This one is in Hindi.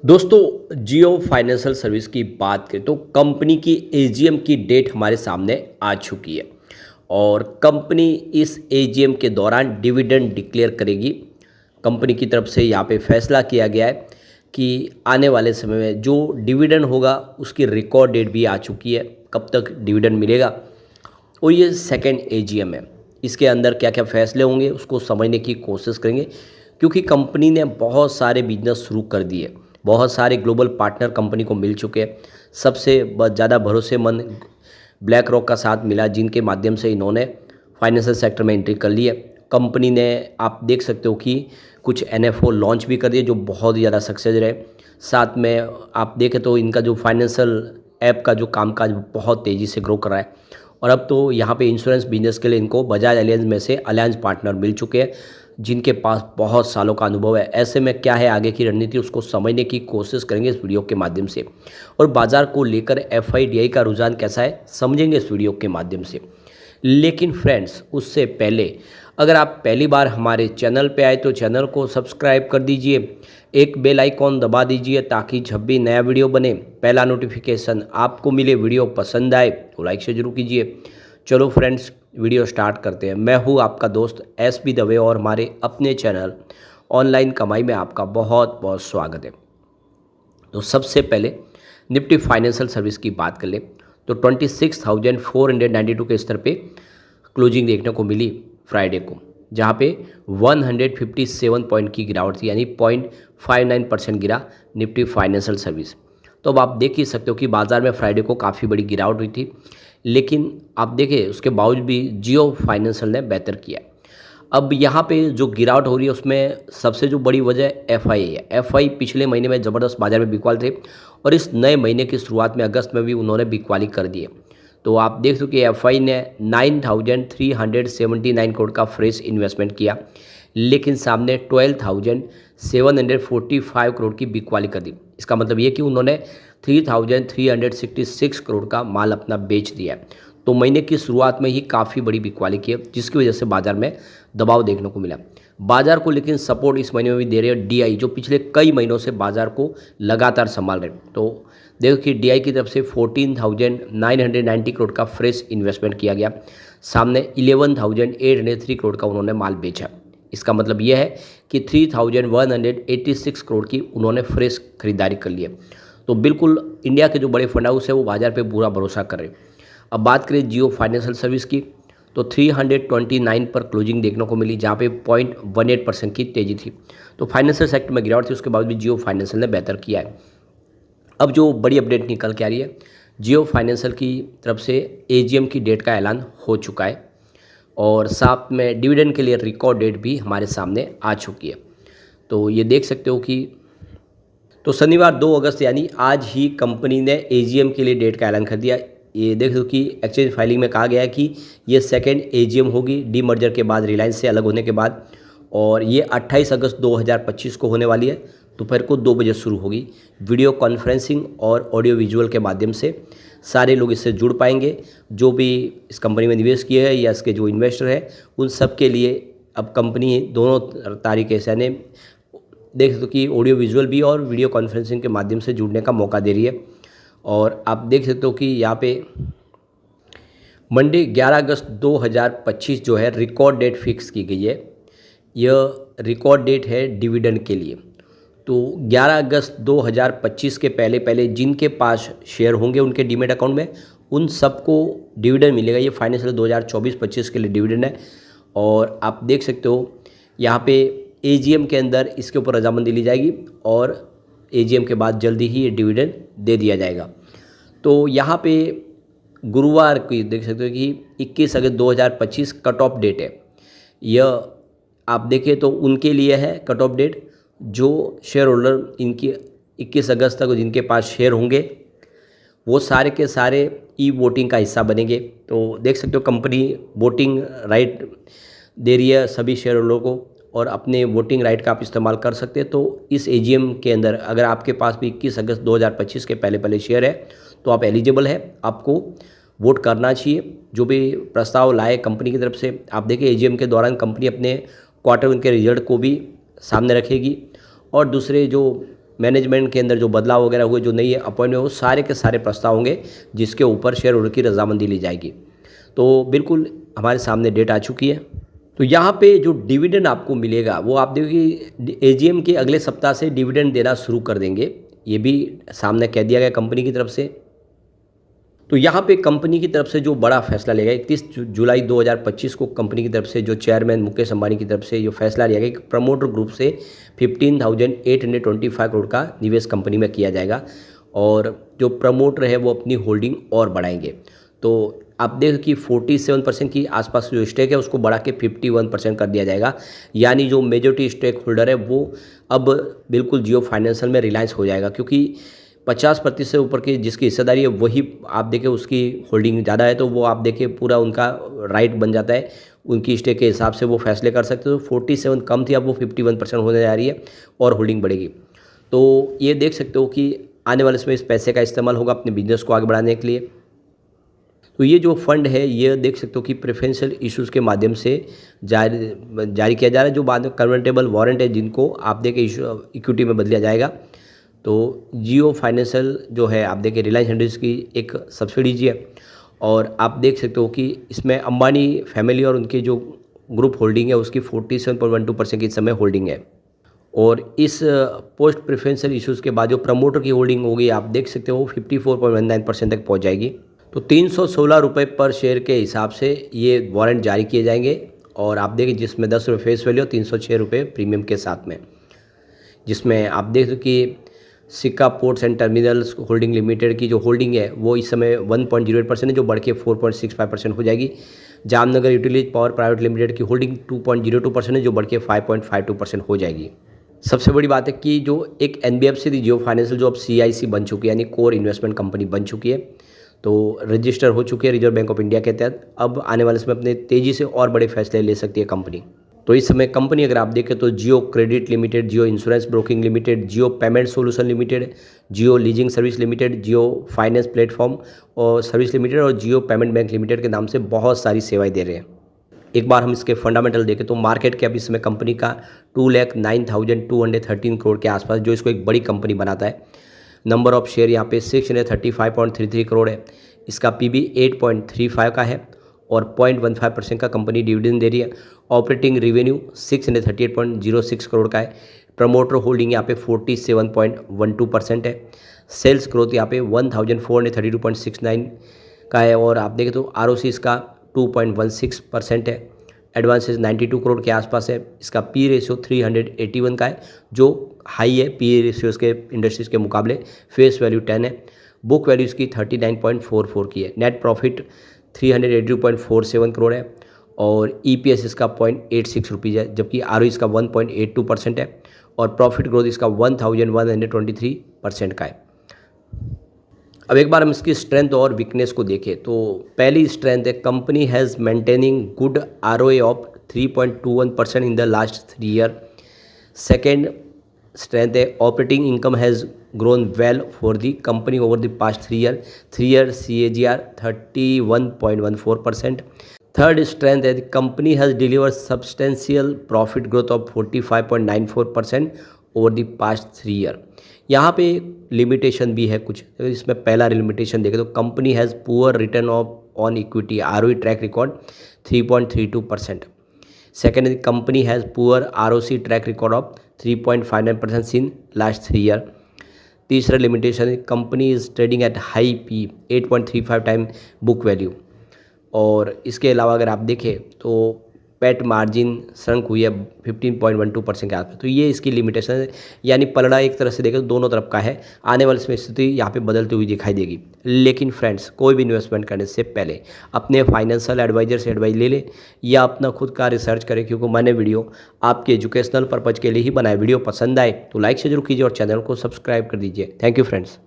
दोस्तों जियो फाइनेंशियल सर्विस की बात करें तो कंपनी की एजीएम की डेट हमारे सामने आ चुकी है और कंपनी इस एजीएम के दौरान डिविडेंड डिक्लेयर करेगी। कंपनी की तरफ से यहाँ पे फैसला किया गया है कि आने वाले समय में जो डिविडेंड होगा उसकी रिकॉर्ड डेट भी आ चुकी है, कब तक डिविडेंड मिलेगा। और ये सेकेंड एजीएम है, इसके अंदर क्या क्या फैसले होंगे उसको समझने की कोशिश करेंगे, क्योंकि कंपनी ने बहुत सारे बिजनेस शुरू कर दिए, बहुत सारे ग्लोबल पार्टनर कंपनी को मिल चुके हैं। सबसे ज़्यादा भरोसेमंद ब्लैक रॉक का साथ मिला, जिनके माध्यम से इन्होंने फाइनेंशियल सेक्टर में एंट्री कर ली है। कंपनी ने आप देख सकते हो कि कुछ एनएफओ लॉन्च भी कर दिए जो बहुत ही ज़्यादा सक्सेस रहे। साथ में आप देखें तो इनका जो फाइनेंशियल ऐप का जो कामकाज बहुत तेज़ी से ग्रो कर रहा है। और अब तो यहाँ पे इंश्योरेंस बिजनेस के लिए इनको बजाज एलियंस में से अलायंस पार्टनर मिल चुके हैं, जिनके पास बहुत सालों का अनुभव है। ऐसे में क्या है आगे की रणनीति, उसको समझने की कोशिश करेंगे इस वीडियो के माध्यम से। और बाजार को लेकर एफआईडीआई का रुझान कैसा है समझेंगे इस वीडियो के माध्यम से। लेकिन फ्रेंड्स, उससे पहले अगर आप पहली बार हमारे चैनल पे आए तो चैनल को सब्सक्राइब कर दीजिए, एक बेल आइकॉन दबा दीजिए ताकि जब भी नया वीडियो बने पहला नोटिफिकेशन आपको मिले। वीडियो पसंद आए तो लाइक से जरूर कीजिए। चलो फ्रेंड्स, वीडियो स्टार्ट करते हैं। मैं हूँ आपका दोस्त एसबी दवे और हमारे अपने चैनल ऑनलाइन कमाई में आपका बहुत बहुत स्वागत है। तो सबसे पहले निफ्टी फाइनेंशियल सर्विस की बात कर ले तो 26,492 के स्तर पे क्लोजिंग देखने को मिली फ्राइडे को, जहाँ पे 157 पॉइंट की गिरावट थी, यानी 0.59% गिरा निफ्टी फाइनेंशियल सर्विस। तो अब आप देख ही सकते हो कि बाजार में फ्राइडे को काफ़ी बड़ी गिरावट हुई थी, लेकिन आप देखें उसके बावजूद भी जियो फाइनेंशियल ने बेहतर किया। अब यहाँ पे जो गिरावट हो रही है उसमें सबसे जो बड़ी वजह एफआई है। एफआई पिछले महीने में ज़बरदस्त बाजार में बिकवाल थे और इस नए महीने की शुरुआत में अगस्त में भी उन्होंने बिकवाली कर दी है। तो आप देख सकते हो कि एफआई ने 9,379 करोड़ का फ्रेश इन्वेस्टमेंट किया, लेकिन सामने 12,745 करोड़ की बिकवाली कर दी। इसका मतलब ये कि उन्होंने 3,366 करोड़ का माल अपना बेच दिया है। तो महीने की शुरुआत में ही काफ़ी बड़ी बिकवाली की है, जिसकी वजह से बाजार में दबाव देखने को मिला। बाजार को लेकिन सपोर्ट इस महीने में भी दे रहे हैं डीआई, जो पिछले कई महीनों से बाजार को लगातार संभाल रहे हैं। तो देखो कि डीआई की तरफ से 14,990 करोड़ का फ्रेश इन्वेस्टमेंट किया गया, सामने 11,803 करोड़ का उन्होंने माल बेचा। इसका मतलब यह है कि 3,186 करोड़ की उन्होंने फ्रेश खरीदारी कर ली है। तो बिल्कुल इंडिया के जो बड़े फंड हाउस है वो बाजार पे पूरा भरोसा कर रहे हैं। अब बात करें जियो फाइनेंशियल सर्विस की तो 329 पर क्लोजिंग देखने को मिली, जहाँ पे 0.18% की तेज़ी थी। तो फाइनेंशियल सेक्टर में गिरावट थी, उसके बाद भी जियो फाइनेंशियल ने बेहतर किया है। अब जो बड़ी अपडेट निकल के आ रही है, जियो फाइनेंशियल की तरफ से एजीएम की डेट का ऐलान हो चुका है और साथ में डिविडेंड के लिए रिकॉर्ड डेट भी हमारे सामने आ चुकी है। तो ये देख सकते हो कि तो शनिवार 2 अगस्त यानी आज ही कंपनी ने एजीएम के लिए डेट का ऐलान कर दिया। ये देख दो कि एक्सचेंज फाइलिंग में कहा गया है कि ये सेकेंड एजीएम होगी डीमर्जर के बाद, रिलायंस से अलग होने के बाद, और ये 28 अगस्त 2025 को होने वाली है। दोपहर को 2 बजे शुरू होगी। वीडियो कॉन्फ्रेंसिंग और ऑडियो विजुअल के माध्यम से सारे लोग इससे जुड़ पाएंगे। जो भी इस कंपनी में निवेश किए हैं या इसके जो इन्वेस्टर है उन सब के लिए अब कंपनी दोनों तरीके से, यानी देख सकते हो कि ऑडियो विजुअल भी और वीडियो कॉन्फ्रेंसिंग के माध्यम से जुड़ने का मौका दे रही है। और आप देख सकते हो कि यहाँ पे मंडे 11 अगस्त 2025 जो है रिकॉर्ड डेट फिक्स की गई है। यह रिकॉर्ड डेट है डिविडेंड के लिए। तो 11 अगस्त 2025 के पहले पहले जिनके पास शेयर होंगे उनके डीमेट अकाउंट में, उन सबको डिविडेंड मिलेगा। ये फाइनेंशियल 2024-25 के लिए डिविडेंड है। और आप देख सकते हो यहाँ पे एजीएम के अंदर इसके ऊपर रजामंदी ली जाएगी और एजीएम के बाद जल्दी ही ये डिविडेंड दे दिया जाएगा। तो यहाँ पे गुरुवार को देख सकते हो कि 21 अगस्त 2025 कट ऑफ डेट है। यह आप देखें तो उनके लिए है कट ऑफ डेट, जो शेयर होल्डर इनकी 21 अगस्त तक जिनके पास शेयर होंगे वो सारे के सारे ई वोटिंग का हिस्सा बनेंगे। तो देख सकते हो कंपनी वोटिंग राइट दे रही है सभी शेयर होल्डरों को, और अपने वोटिंग राइट का आप इस्तेमाल कर सकते हैं। तो इस एजीएम के अंदर अगर आपके पास भी 21 अगस्त 2025 के पहले पहले शेयर है तो आप एलिजिबल है, आपको वोट करना चाहिए। जो भी प्रस्ताव लाए कंपनी की तरफ से, आप देखिए एजीएम के दौरान कंपनी अपने क्वार्टर के रिजल्ट को भी सामने रखेगी और दूसरे जो मैनेजमेंट के अंदर जो बदलाव वगैरह हुए, जो नई अपॉइंटमेंट, वो सारे के सारे प्रस्ताव होंगे जिसके ऊपर शेयर होल्डर की रजामंदी ली जाएगी। तो बिल्कुल हमारे सामने डेट आ चुकी है। तो यहाँ पे जो डिविडेंड आपको मिलेगा वो आप देखिए एजीएम के अगले सप्ताह से डिविडेंड देना शुरू कर देंगे, ये भी सामने कह दिया गया कंपनी की तरफ से। तो यहाँ पे कंपनी की तरफ से जो बड़ा फैसला लिया गया 31 जुलाई 2025 को कंपनी की तरफ से जो चेयरमैन मुकेश अंबानी की तरफ से जो फैसला लिया गया कि प्रमोटर ग्रुप से 15,825 करोड़ का निवेश कंपनी में किया जाएगा और जो प्रमोटर है वो अपनी होल्डिंग और बढ़ाएंगे। तो आप देखें कि 47% की आसपास जो स्टेक है उसको बढ़ा के 51% कर दिया जाएगा, यानी जो मेजॉरिटी स्टेक होल्डर है वो अब बिल्कुल जियो फाइनेंशियल में रिलायंस हो जाएगा, क्योंकि 50% से ऊपर की जिसकी हिस्सेदारी है वही आप देखें उसकी होल्डिंग ज़्यादा है, तो वो आप देखें पूरा उनका राइट बन जाता है, उनकी स्टेक के हिसाब से वो फैसले कर सकते हो। 47 कम थी, अब वो 51% होने जा रही है और होल्डिंग बढ़ेगी। तो ये देख सकते हो कि आने वाले समय इस पैसे का इस्तेमाल होगा अपने बिजनेस को आगे बढ़ाने के लिए। तो ये जो फंड है ये देख सकते हो कि प्रेफरेंशियल इश्यूज़ के माध्यम से जारी किया जा रहा है, जो बाद में कन्वर्टेबल वारंट है जिनको आप देखें इक्विटी में बदला जाएगा। तो जियो फाइनेंशियल जो है आप देखिए रिलायंस इंडस्ट्रीज की एक सब्सिडीज है और आप देख सकते हो कि इसमें अंबानी फैमिली और उनके जो ग्रुप होल्डिंग है उसकी 47.12% की इस समय होल्डिंग है। और इस पोस्ट प्रेफरेंशियल इश्यूज़ के बाद जो प्रमोटर की होल्डिंग होगी आप देख सकते हो 54.19% तक पहुंच जाएगी। तो 316 रुपये पर शेयर के हिसाब से ये वारंट जारी किए जाएंगे और आप देखिए जिसमें 10 रुपये फेस वैल्यू 306 रुपये प्रीमियम के साथ में, जिसमें आप देख दो कि सिक्का ports and terminals holding limited की जो होल्डिंग है वो इस समय 1.08% है, जो बढ़ के 4.65% हो जाएगी। Jamnagar utility power private limited की होल्डिंग 2.02% है, जो बढ़ के 5.52% हो जाएगी। सबसे बड़ी बात है कि जो एक एनबीएफसी थी जियो फाइनेंशियल, जो अब सीआईसी बन चुकी है यानी कोर इन्वेस्टमेंट कंपनी बन चुकी है, तो रजिस्टर हो चुकी है रिजर्व बैंक ऑफ इंडिया के तहत। अब आने वाले समय अपने तेज़ी से और बड़े फैसले ले सकती है कंपनी। तो इस समय कंपनी अगर आप देखें तो जियो क्रेडिट लिमिटेड, जियो इंश्योरेंस ब्रोकिंग लिमिटेड, जियो पेमेंट सोल्यूशन लिमिटेड, जियो लीजिंग सर्विस लिमिटेड, जियो फाइनेंस प्लेटफॉर्म और सर्विस लिमिटेड और जियो पेमेंट बैंक लिमिटेड के नाम से बहुत सारी सेवाएं दे रहे हैं। एक बार हम इसके फंडामेंटल देखें तो मार्केट कैप इस समय कंपनी का 2,09,213 करोड़ के आसपास, जो इसको एक बड़ी कंपनी बनाता है। नंबर ऑफ शेयर यहाँ पे 635.33 करोड़ है। इसका पीबी 8.35 का है और 0.15% का कंपनी डिविडेंड दे रही है। ऑपरेटिंग रेवेन्यू 638.06 करोड़ का है। प्रमोटर होल्डिंग यहाँ पे 47.12% है। सेल्स ग्रोथ यहाँ पे 1432.69 का है और आप देखें तो आरओसी इसका 2.16% है। एडवांसेस 92 करोड़ के आसपास है। इसका पी रेशियो 381 का है, जो हाई है पी रेशियोज़ के इंडस्ट्रीज़ के मुकाबले। फेस वैल्यू 10 है। बुक वैल्यू इसकी 39.44 की है। नेट प्रॉफिट 382.47 करोड़ है और ईपीएस इसका 0.86 रुपीज़ है, जबकि आरओई इसका 1.82% है और प्रॉफिट ग्रोथ इसका 1123% का है। अब एक बार हम इसकी स्ट्रेंथ और वीकनेस को देखें तो पहली स्ट्रेंथ है company has maintaining good ROA of 3.21% in the last 3 year. Second strength है operating income has grown well for the company over the past 3 year CAGR 31.14%. Third strength है the company has delivered substantial profit growth of 45.94% over the past 3 year. यहाँ पे लिमिटेशन भी है कुछ, तो इसमें पहला लिमिटेशन देखें तो company has poor return on equity ROE track record 3.32%. Second है company has poor ROC track record of 3.59% in last 3 year. तीसरा लिमिटेशन है company is trading at high P 8.35 time book value. और इसके अलावा अगर आप देखें तो पैट मार्जिन श्रंक हुई है 15.12% के आसपास। तो ये इसकी लिमिटेशन है, यानी पलड़ा एक तरह से देखें तो दोनों तरफ का है। आने वाली समय स्थिति यहाँ पे बदलती हुई दिखाई देगी। लेकिन फ्रेंड्स, कोई भी इन्वेस्टमेंट करने से पहले अपने फाइनेंशियल एडवाइजर से एडवाइस ले लें या अपना खुद का रिसर्च करें, क्योंकि मैंने वीडियो आपके एजुकेशनल पर्पज़ के लिए ही बनाया। वीडियो पसंद आए तो लाइक से जरूर कीजिए और चैनल को सब्सक्राइब कर दीजिए। Thank you friends.